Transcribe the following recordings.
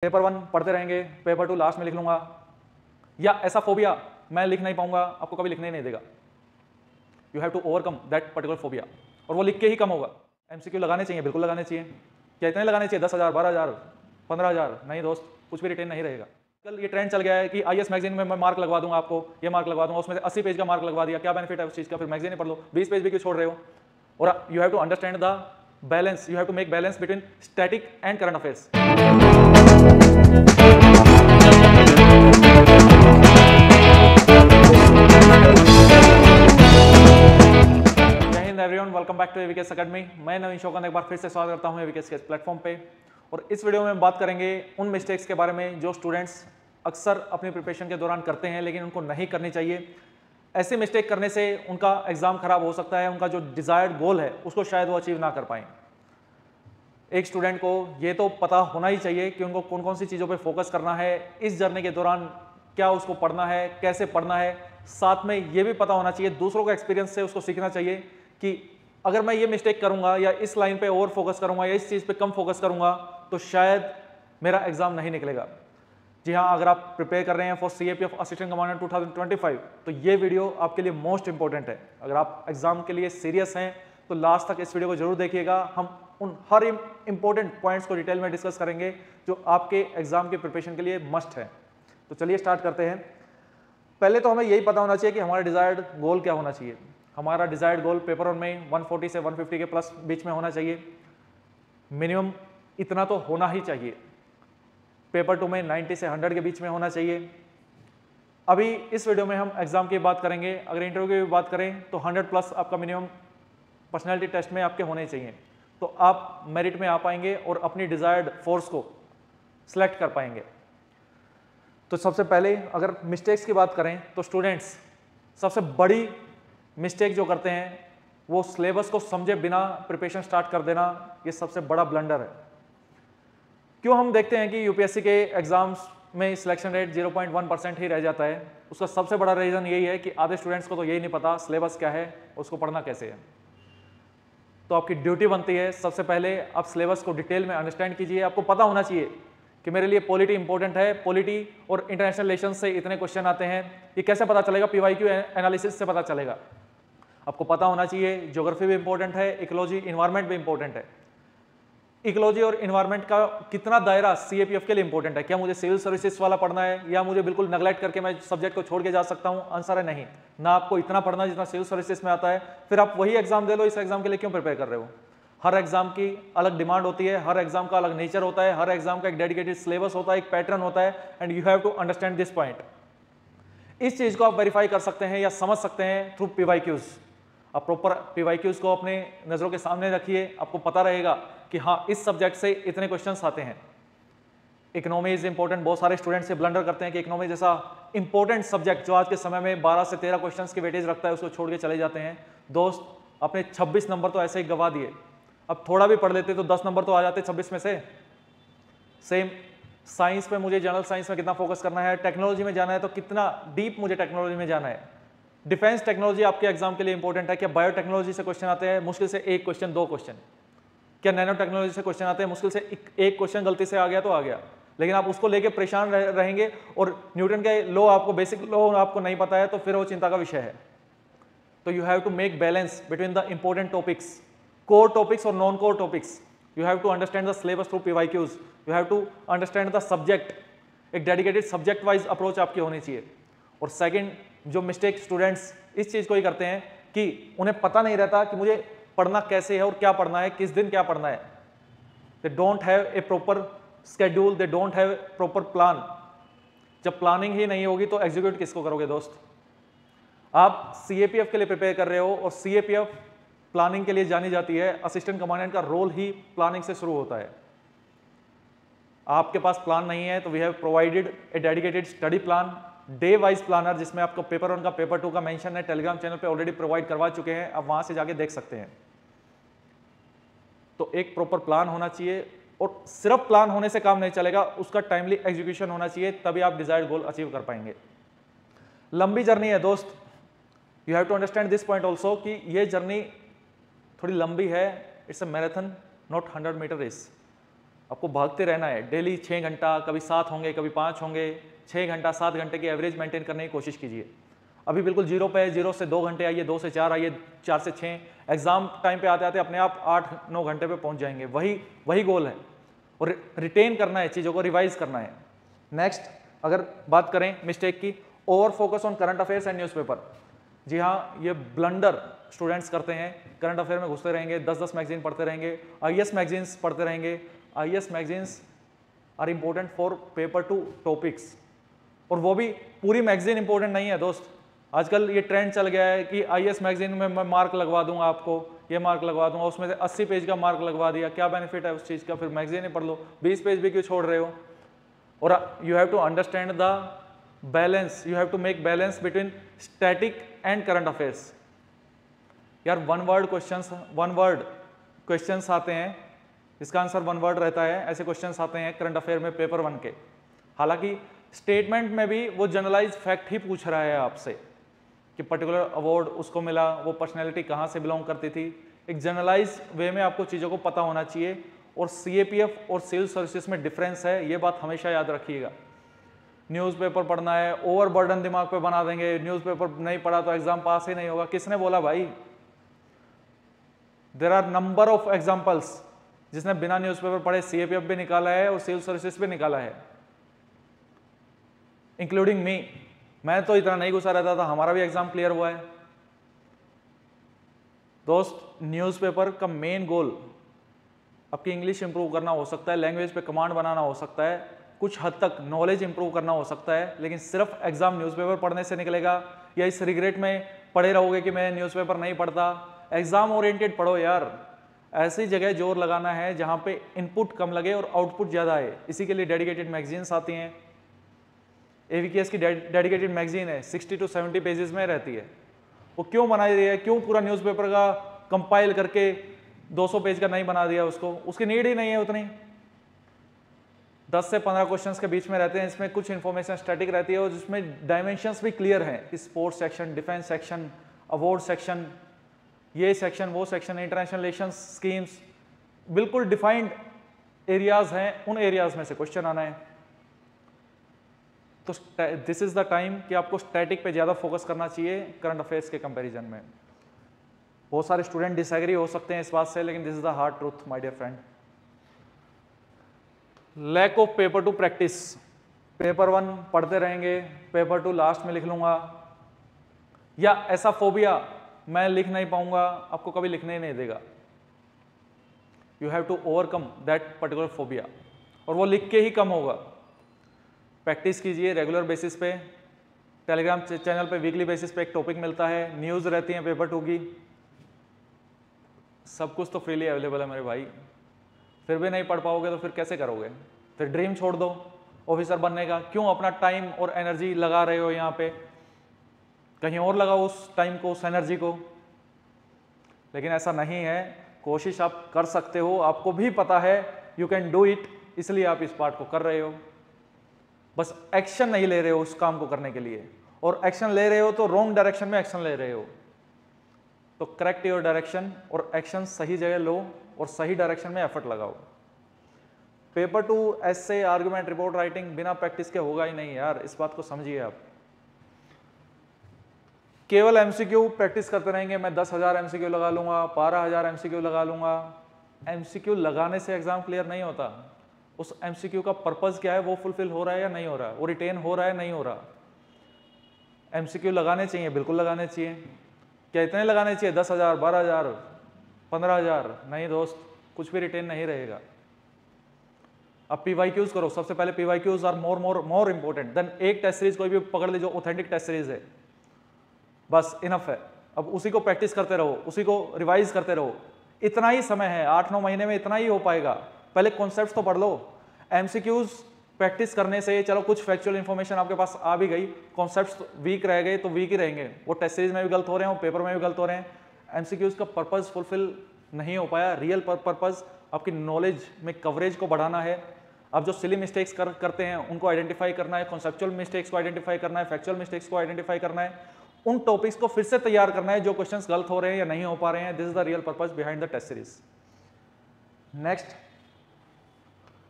Paper 1 पढ़ते रहेंगे, paper 2 last में लिख लूंगा, या ऐसा फोबिया मैं लिख नहीं पाऊंगा, आपको कभी लिखने ही नहीं देगा। You have to overcome that particular phobia, और वो लिख के ही कम होगा। एमसीक्यू लगाने चाहिए, बिल्कुल लगाने चाहिए। क्या इतने लगाने चाहिए? 10,000, 12,000, 15,000? नहीं दोस्त, कुछ भी रिटेन नहीं रहेगा। कल ये ट्रेंड चल गया है कि आईएएस मैगजीन में मैं मार्क लगवा दूंगा, आपको ये मार्क लगवा दूंगा, उसमें से 80 पेज का मार्क लगवा दिया, क्या बेनिफिट है उस चीज़ का? फिर मैगजीन ही पढ़ लो, 20 पेज भी क्यों छोड़ रहे हो? और you have to understand the balance, you have to make balance between static and current affairs. Everyone, welcome back to AVKS academy. मैं नवीन शौकत एक बार फिर से स्वागत करता हूं एवीकेएस के प्लेटफॉर्म पे। और इस वीडियो में बात करेंगे उन मिस्टेक्स के बारे में जो स्टूडेंट्स अक्सर अपनी प्रिपरेशन के दौरान करते हैं, लेकिन उनको नहीं करनी चाहिए। ऐसे मिस्टेक करने से उनका एग्जाम खराब हो सकता है, उनका जो डिजायर्ड गोल है उसको शायद वो अचीव ना कर पाएं। एक स्टूडेंट को ये तो पता होना ही चाहिए कि उनको कौन कौन सी चीज़ों पे फोकस करना है, इस जर्नी के दौरान क्या उसको पढ़ना है, कैसे पढ़ना है। साथ में ये भी पता होना चाहिए, दूसरों का एक्सपीरियंस से उसको सीखना चाहिए कि अगर मैं ये मिस्टेक करूंगा या इस लाइन पे ओवर फोकस करूंगा या इस चीज़ पे कम फोकस करूंगा तो शायद मेरा एग्जाम नहीं निकलेगा। जी हाँ, अगर आप प्रिपेयर कर रहे हैं फॉर सीएपीएफ असिस्टेंट कमांडर 2025 तो ये वीडियो आपके लिए मोस्ट इंपॉर्टेंट है। अगर आप एग्जाम के लिए सीरियस हैं तो लास्ट तक इस वीडियो को जरूर देखिएगा। हम उन हर इंपॉर्टेंट पॉइंट्स को डिटेल में डिस्कस करेंगे जो आपके एग्जाम के प्रिपरेशन के लिए मस्ट है। तो चलिए स्टार्ट करते हैं। पहले तो हमें यही पता होना चाहिए कि हमारा डिजायर्ड गोल क्या होना चाहिए। हमारा डिजायर्ड गोल पेपर 1 में 140 से 150 के प्लस बीच में होना चाहिए, मिनिमम इतना तो होना ही चाहिए। पेपर 2 में 90 से 100 के बीच में होना चाहिए। अभी इस वीडियो में हम एग्जाम की बात करेंगे, अगर इंटरव्यू की बात करें तो 100 प्लस आपका मिनिमम पर्सनैलिटी टेस्ट में आपके होने चाहिए, तो आप मेरिट में आ पाएंगे और अपनी डिजायर्ड फोर्स को सिलेक्ट कर पाएंगे। तो सबसे पहले अगर मिस्टेक्स की बात करें तो स्टूडेंट्स सबसे बड़ी मिस्टेक जो करते हैं वो सिलेबस को समझे बिना प्रिपरेशन स्टार्ट कर देना, ये सबसे बड़ा ब्लंडर है। क्यों हम देखते हैं कि यूपीएससी के एग्जाम्स में सिलेक्शन रेट 0.1% ही रह जाता है? उसका सबसे बड़ा रीजन यही है कि आधे स्टूडेंट्स को तो यही नहीं पता सिलेबस क्या है, उसको पढ़ना कैसे है। तो आपकी ड्यूटी बनती है सबसे पहले आप सिलेबस को डिटेल में अंडरस्टैंड कीजिए। आपको पता होना चाहिए कि मेरे लिए पॉलिटी इंपॉर्टेंट है, पॉलिटी और इंटरनेशनल रिलेशन से इतने क्वेश्चन आते हैं, ये कैसे पता चलेगा? पीवाईक्यू एनालिसिस से पता चलेगा। आपको पता होना चाहिए ज्योग्राफी भी इंपॉर्टेंट है, इकोलॉजी इन्वायरमेंट भी इंपॉर्टेंट है। इकोलॉजी और इन्वायरमेंट का कितना दायरा सीएपीएफ के लिए इंपॉर्टेंट है? क्या मुझे सिविल सर्विसेज वाला पढ़ना है या मुझे बिल्कुल नेग्लेक्ट करके मैं सब्जेक्ट को छोड़ के जा सकता हूं? आंसर है नहीं। ना आपको इतना पढ़ना जितना सिविल सर्विसेज में आता है, फिर आप वही एग्जाम दे लो। इस एग्जाम के लिए क्यों प्रिपेयर कर रहे हो? हर एग्जाम की अलग डिमांड होती है, हर एग्जाम का अलग नेचर होता है, हर एग्जाम का एक डेडिकेटेड सिलेबस होता है, एक पैटर्न होता है, and you have to understand this point. इस चीज को आप वेरीफाई कर सकते हैं या समझ सकते हैं थ्रू पीवाईक्यूज। आप प्रॉपर पीवाईक्यूज को अपने नजरों के सामने रखिए, आपको पता रहेगा कि हाँ इस सब्जेक्ट से इतने क्वेश्चंस आते हैं। Economy is important. बहुत सारे स्टूडेंट्स से ब्लंडर करते हैं कि इकोनॉमी जैसा इंपॉर्टेंट सब्जेक्ट जो आज के समय में 12 से 13 क्वेश्चंस की वेटेज रखता है उसको छोड़ के चले जाते हैं। दोस्त, अपने 26 नंबर तो ऐसे ही गवा दिए। अब थोड़ा भी पढ़ लेते तो 10 नंबर तो आ जाते 26 में से। सेम साइंस पे मुझे जनरल साइंस में कितना फोकस करना है, टेक्नोलॉजी में जाना है तो कितना डीप मुझे टेक्नोलॉजी में जाना है। डिफेंस टेक्नोलॉजी आपके एग्जाम के लिए इंपॉर्टेंट है। क्या बायोटेक्नोलॉजी से क्वेश्चन आते हैं? मुश्किल से 1 क्वेश्चन 2 क्वेश्चन। क्या नैनो टेक्नोलॉजी से क्वेश्चन आते हैं? मुश्किल से 1 क्वेश्चन गलती से आ गया तो आ गया, लेकिन आप उसको लेके परेशान रहेंगे और न्यूटन के लॉ आपको बेसिक लॉ आपको नहीं पता है तो फिर वो चिंता का विषय है। तो you have to make balance between the important topics, core topics और non core topics. You have to understand the syllabus through PYQs, you have to understand the subject. एक डेडिकेटेड सब्जेक्ट वाइज अप्रोच आपकी होनी चाहिए। और second, जो mistake students इस चीज को ही करते हैं कि उन्हें पता नहीं रहता कि मुझे पढ़ना कैसे है और क्या पढ़ना है, किस दिन क्या पढ़ना है। They don't have a proper schedule, they don't have proper plan. जब प्लानिंग ही नहीं होगी तो एग्जीक्यूट किसको करोगे? दोस्त, आप सीएपीएफ के लिए प्रिपेयर कर रहे हो और सीएपीएफ प्लानिंग के लिए जानी जाती है। असिस्टेंट कमांडेंट का रोल ही प्लानिंग से शुरू होता है। आपके पास प्लान नहीं है तो we have provided a dedicated study plan, day wise planner, जिसमें आपको पेपर 1 का पेपर 2 का मेंशन है, टेलीग्राम चैनल पे ऑलरेडी प्रोवाइड करवा चुके हैं, आप वहां से जाके देख सकते हैं। तो एक प्रॉपर प्लान होना चाहिए और सिर्फ प्लान होने से काम नहीं चलेगा, उसका टाइमली एग्जीक्यूशन होना चाहिए, तभी आप डिजायर्ड गोल अचीव कर पाएंगे। लंबी जर्नी है दोस्त, you have to understand this point also कि ये जर्नी थोड़ी लंबी है। It's a marathon, not 100 metre race. आपको भागते रहना है डेली 6 घंटा, कभी 7 होंगे कभी 5 होंगे, 6 घंटा 7 घंटे की एवरेज मेंटेन करने की कोशिश कीजिए। अभी बिल्कुल जीरो पे है, 0 से 2 घंटे आइए, 2 से 4 आइए, 4 से 6, एग्जाम टाइम पे आते आते अपने आप 8-9 घंटे पे पहुंच जाएंगे। वही गोल है, और रिटेन करना है, चीज़ों को रिवाइज करना है। नेक्स्ट अगर बात करें मिस्टेक की, over focus on current affairs and newspaper. जी हाँ, ये ब्लंडर स्टूडेंट्स करते हैं, करंट अफेयर में घुसते रहेंगे, 10-10 मैगजीन पढ़ते रहेंगे, आईएएस मैगजीन्स पढ़ते रहेंगे। IAS magazines are important for paper 2 topics, और वो भी पूरी मैगजीन इंपॉर्टेंट नहीं है दोस्त। आजकल ये ट्रेंड चल गया है कि आईएएस मैगजीन में मैं मार्क लगवा दूंगा, आपको ये मार्क लगवा दूंगा, उसमें से 80 पेज का मार्क लगवा दिया, क्या बेनिफिट है उस चीज़ का, फिर मैगजीन ही पढ़ लो, 20 पेज भी क्यों छोड़ रहे हो। और you have to understand the balance, you have to make balance between static and current affairs. यार वन वर्ड क्वेश्चंस आते हैं, इसका आंसर वन वर्ड रहता है, ऐसे क्वेश्चंस आते हैं करंट अफेयर में पेपर 1 के। हालांकि स्टेटमेंट में भी वो जनरलाइज फैक्ट ही पूछ रहा है आपसे कि पर्टिकुलर अवार्ड उसको मिला, वो पर्सनैलिटी कहाँ से बिलोंग करती थी। एक जनरलाइज वे में आपको चीज़ों को पता होना चाहिए, और सीएपीएफ और सिविल सर्विसेज में डिफरेंस है, ये बात हमेशा याद रखिएगा। न्यूज़पेपर पढ़ना है, ओवर बर्डन दिमाग पे बना देंगे, न्यूज़पेपर नहीं पढ़ा तो एग्जाम पास ही नहीं होगा। किसने बोला भाई? There are number of examples जिसने बिना न्यूज़पेपर पढ़े सीएपीएफ भी निकाला है और सिविल सर्विसेज भी निकाला है, इंक्लूडिंग मी। मैं तो इतना नहीं घुसा रहता था, हमारा भी एग्जाम क्लियर हुआ है। दोस्त, न्यूज़पेपर का मेन गोल आपकी इंग्लिश इंप्रूव करना हो सकता है, लैंग्वेज पे कमांड बनाना हो सकता है, कुछ हद तक नॉलेज इंप्रूव करना हो सकता है, लेकिन सिर्फ एग्जाम न्यूज़पेपर पढ़ने से निकलेगा या इस रिग्रेट में पड़े रहोगे कि मैं न्यूज़पेपर नहीं पढ़ता। एग्जाम ओरिएंटेड पढ़ो यार, ऐसी जगह जोर लगाना है जहां पे इनपुट कम लगे और आउटपुट ज़्यादा है। इसी के लिए डेडिकेटेड मैगजीन्स आती हैं। एवीकेएस की डेडिकेटेड मैगजीन है, 60 to 70 पेजेस में रहती है। वो क्यों बनाई रही है? क्यों पूरा न्यूज़पेपर का कंपाइल करके 200 पेज का नहीं बना दिया उसको? उसकी नीड ही नहीं है उतनी। 10 से 15 क्वेश्चंस के बीच में रहते हैं, इसमें कुछ इन्फॉर्मेशन स्टैटिक रहती है और जिसमें डायमेंशंस भी क्लियर हैं, sports section, defence section, award section, ये सेक्शन, वो सेक्शन, इंटरनेशनल रिलेशंस, स्कीम्स, बिल्कुल डिफाइंड एरियाज हैं, उन एरियाज में से क्वेश्चन आना है। तो दिस इज द टाइम कि आपको स्टैटिक पे ज़्यादा फोकस करना चाहिए करंट अफेयर्स के कंपैरिजन में। बहुत सारे स्टूडेंट डिसएग्री हो सकते हैं इस बात से, लेकिन this is the hard truth my dear friend. Lack of paper 2 practice. Paper 1 पढ़ते रहेंगे, पेपर 2 लास्ट में लिख लूंगा, या ऐसा फोबिया मैं लिख नहीं पाऊंगा, आपको कभी लिखने ही नहीं देगा। You have to overcome that particular phobia, और वो लिख के ही कम होगा। प्रैक्टिस कीजिए रेगुलर बेसिस पे। टेलीग्राम चैनल पे वीकली बेसिस पे एक टॉपिक मिलता है, न्यूज़ रहती है पेपर 2 की, सब कुछ तो फ्रीली अवेलेबल है मेरे भाई। फिर भी नहीं पढ़ पाओगे तो फिर कैसे करोगे? फिर ड्रीम छोड़ दो ऑफिसर बनने का। क्यों अपना टाइम और एनर्जी लगा रहे हो यहाँ पे? कहीं और लगाओ उस टाइम को, उस एनर्जी को। लेकिन ऐसा नहीं है, कोशिश आप कर सकते हो, आपको भी पता है यू कैन डू इट, इसलिए आप इस पार्ट को कर रहे हो। बस एक्शन नहीं ले रहे हो उस काम को करने के लिए, और एक्शन ले रहे हो तो रॉन्ग डायरेक्शन में एक्शन ले रहे हो। तो करेक्ट योर डायरेक्शन और एक्शन सही जगह लो और सही डायरेक्शन में एफर्ट लगाओ। पेपर 2 ऐसे आर्गुमेंट, रिपोर्ट राइटिंग बिना प्रैक्टिस के होगा ही नहीं यार, इस बात को समझिए आप। केवल एमसीक्यू प्रैक्टिस करते रहेंगे, मैं 10,000 एमसीक्यू लगा लूंगा, 12,000 एमसीक्यू लगा लूंगा। एमसीक्यू लगाने से एग्जाम क्लियर नहीं होता। उस एमसीक्यू का पर्पस क्या है, वो फुलफिल हो रहा है या नहीं हो रहा है, वो रिटेन हो रहा है नहीं हो रहा। एमसीक्यू लगाने चाहिए, बिल्कुल लगाने चाहिए। क्या इतने लगाने चाहिए? 10,000, 12,000, 15,000? नहीं दोस्त, कुछ भी रिटेन नहीं रहेगा। अब पीवाईक्यूज करो। सबसे पहले PYQs are more important than एक टेस्ट सीरीज कोई भी पकड़ ले जो ऑथेंटिक टेस्ट सीरीज है, बस इनफ है। अब उसी को प्रैक्टिस करते रहो, उसी को रिवाइज करते रहो। इतना ही समय है, 8-9 महीने में इतना ही हो पाएगा। पहले कॉन्सेप्ट्स तो पढ़ लो। एमसीक्यूज प्रैक्टिस करने से चलो कुछ फैक्चुअल इंफॉर्मेशन आपके पास आ भी गई, कॉन्सेप्ट्स वीक रह गए तो वीक ही रहेंगे। वो टेस्ट सीरीज में भी गलत हो रहे हैं, वो पेपर में भी गलत हो रहे हैं। एमसीक्यूज का पर्पस फुलफिल नहीं हो पाया। रियल पर्पस आपकी नॉलेज में कवरेज को बढ़ाना है। अब जो सिली मिस्टेक्स करते हैं उनको आइडेंटिफाई करना है, कॉन्सेप्चुअल मिस्टेक्स को आइडेंटिफाई करना है, फैक्चुअल मिस्टेक्स को आइडेंटिफाई करना है, उन टॉपिक्स को फिर से तैयार करना है जो क्वेश्चंस गलत हो रहे हैं या नहीं हो पा रहे हैं। This is the real purpose behind the test series. Next,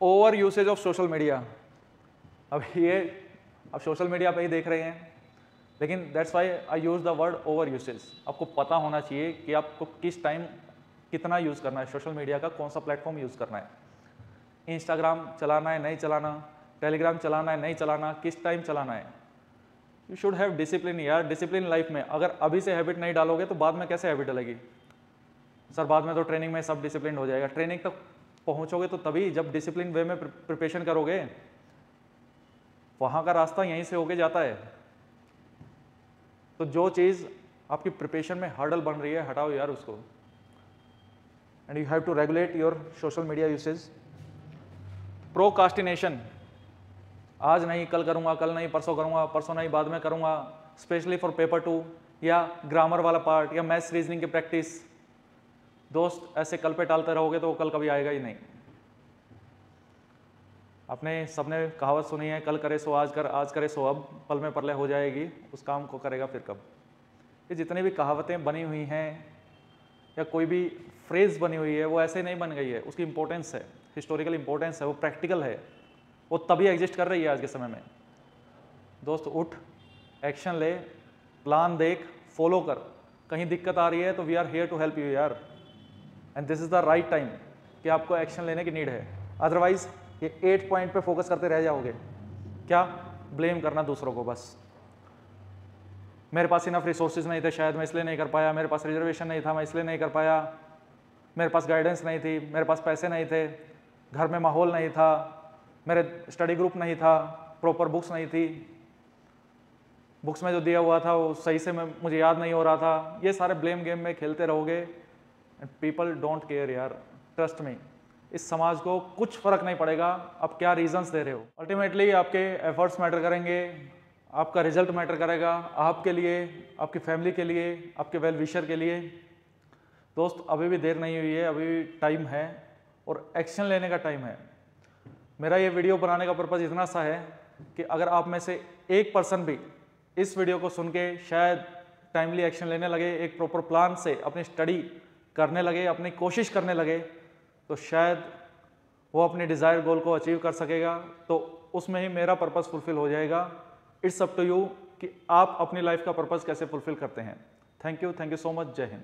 over usage of social media. अब आप सोशल मीडिया पे ही देख रहे हैं, लेकिन that's why I use the word over usage. आपको पता होना चाहिए कि आपको किस टाइम कितना यूज़ करना है सोशल मीडिया का, कौन सा प्लेटफॉर्म यूज़ करना है। इंस्टाग्राम चलाना है नहीं चलाना, टेलीग्राम चलाना है नहीं चलाना, किस टाइम चलाना है। यू शुड हैव डिसिप्लिन यार, डिसिप्लिन लाइफ में। अगर अभी से हैबिट नहीं डालोगे तो बाद में कैसे हैबिट डलेगी। सर बाद में तो ट्रेनिंग में सब डिसिप्लिन हो जाएगा। ट्रेनिंग तक पहुंचोगे तो तभी जब डिसिप्लिन वे में प्रिपरेशन करोगे। वहाँ का रास्ता यहीं से होके जाता है। तो जो चीज़ आपकी प्रिपरेशन में हर्डल बन रही है हटाओ यार उसको। And you have to regulate your social media usage. Procrastination, आज नहीं कल करूँगा, कल नहीं परसों करूँगा, परसों नहीं बाद में करूँगा, स्पेशली फॉर पेपर 2 या ग्रामर वाला पार्ट या मैथ्स रीजनिंग की प्रैक्टिस। दोस्त ऐसे कल पे टालते रहोगे तो वो कल कभी आएगा ही नहीं। आपने सबने कहावत सुनी है, कल करे सो आज कर, आज करे सो अब, पल में परले हो जाएगी, उस काम को करेगा फिर कब। ये जितनी भी कहावतें बनी हुई हैं या कोई भी फ्रेज बनी हुई है वो ऐसे नहीं बन गई है। उसकी इंपॉर्टेंस है, हिस्टोरिकल इंपॉर्टेंस है, वो प्रैक्टिकल है, वो तभी एग्जिस्ट कर रही है आज के समय में। दोस्त उठ, एक्शन ले, प्लान देख, फॉलो कर। कहीं दिक्कत आ रही है तो we are here to help you यार, and this is the right time कि आपको एक्शन लेने की नीड है। अदरवाइज ये 8 पॉइंट पे फोकस करते रह जाओगे। क्या? ब्लेम करना दूसरों को बस। मेरे पास इनफ रिसोर्सेज नहीं थे शायद मैं इसलिए नहीं कर पाया, मेरे पास रिजर्वेशन नहीं था मैं इसलिए नहीं कर पाया, मेरे पास गाइडेंस नहीं थी, मेरे पास पैसे नहीं थे, घर में माहौल नहीं था, मेरे स्टडी ग्रुप नहीं था, प्रॉपर बुक्स नहीं थी, बुक्स में जो दिया हुआ था वो सही से मुझे याद नहीं हो रहा था। ये सारे ब्लेम गेम में खेलते रहोगे एंड पीपल डोंट केयर यार, ट्रस्ट मी। इस समाज को कुछ फर्क नहीं पड़ेगा आप क्या रीजंस दे रहे हो। अल्टीमेटली आपके एफर्ट्स मैटर करेंगे, आपका रिजल्ट मैटर करेगा, आपके लिए, आपकी फैमिली के लिए, आपके वेल विशर के लिए। दोस्त अभी भी देर नहीं हुई है, अभी भी टाइम है और एक्शन लेने का टाइम है। मेरा ये वीडियो बनाने का पर्पज़ इतना सा है कि अगर आप में से एक पर्सन भी इस वीडियो को सुन के शायद टाइमली एक्शन लेने लगे, एक प्रॉपर प्लान से अपनी स्टडी करने लगे, अपनी कोशिश करने लगे, तो शायद वो अपने डिज़ायर गोल को अचीव कर सकेगा। तो उसमें ही मेरा पर्पज़ फुलफिल हो जाएगा। इट्स अप टू यू कि आप अपनी लाइफ का पर्पज़ कैसे फुलफिल करते हैं। Thank you so much. जय हिंद।